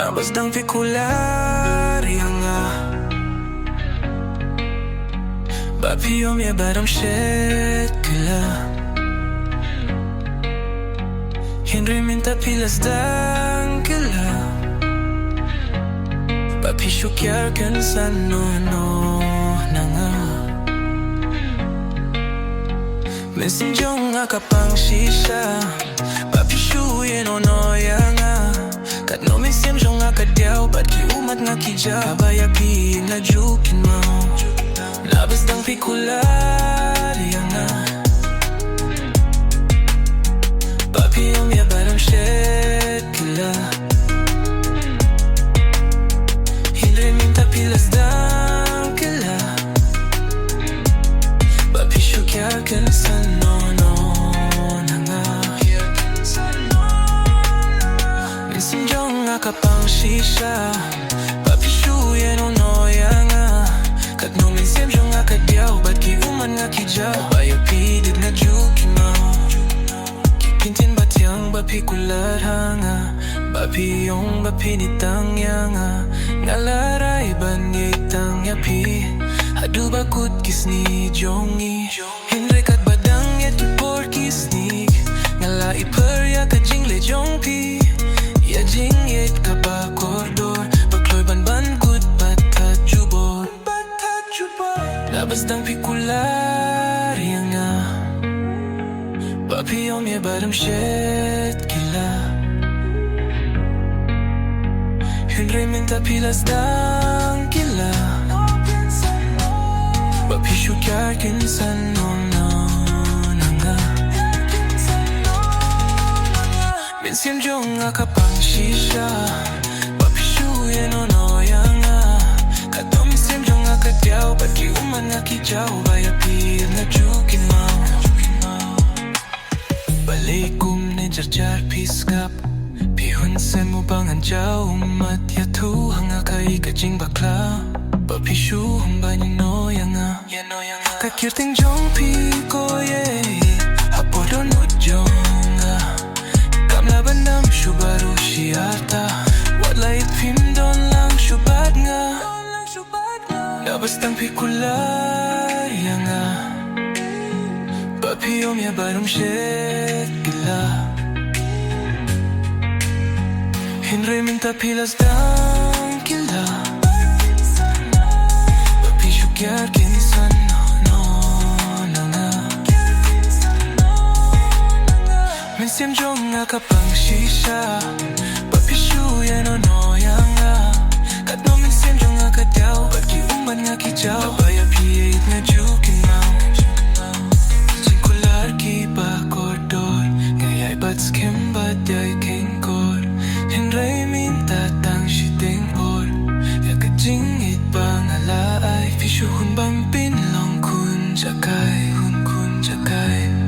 Ba Sdang nga Ba piom ye badam shit kila Henry minta pilas dang kila Ba pishukyar kan sa no na nga Mesinjong nga kapang shisha Ba pishuye no ya nga Kat no misim jong nga kadyaw Ba't ki umat nga kija Kabaya pi na jukin mo Ba Sdang pikular ya nga Ba piyom ya badam shit kila Hindre minta pilas dang kila Ba pishukyar kan sa no na nga Sinjong nga kapang shisha Ba pishuye no ya nga Kat no minsim jong nga kadyaw Ba't ki uman nga kija Bayo pidid nga jukin mo Kipintin ba tiyang ba pikulat hanga Ba piyong ba pinitang ya nga Nga laray ban ngitang ya pi Hadu ba kut kisni jongi Henry kat badang yet por kisni Nga la iper ya ka jingle jong pi Ya jing yet ka ba koridor Bakloy ban kut batat jubor Ba Sdang pikular ya nga Ba piyom ye badam shit kila Henry minta pilas dang kila Ba pishukyar kin sa no na nga Minsim jong nga kapang shisha Ba pishuye no ya nga Kat no minsim jong nga kadyaw Ba't ki uman nga kijaw Baya pil na jukin mo Balikum na jar piskap Pihunsan mo bang anjaw Umat yatu hanga kay kajing bakla Ba pishu humba no ya nga Kakirting jong pi ko ye Hapodon mo jong nga Kamla bandam shubaru shiata Watlay pim don lang shubad nga Ba Sdang pikular ya nga Ba piyom ya badam shit kila Henry minta pilas dang kila Ba pishukyar kin sa no na nga Minsim jong nga kapang shisha Ba pishuye no ya nga Kat no minsim jong nga kadyaw Ba't ki uman nga kijaw Baya piyait nga jukin mo Singkular ki ba koridor Ngayay ba't skim ba't yay kingkor Henry minta tang shiting por Ya kajingit ba nga laay Pishuhun bang pinlong kun jakay Hun kun jakay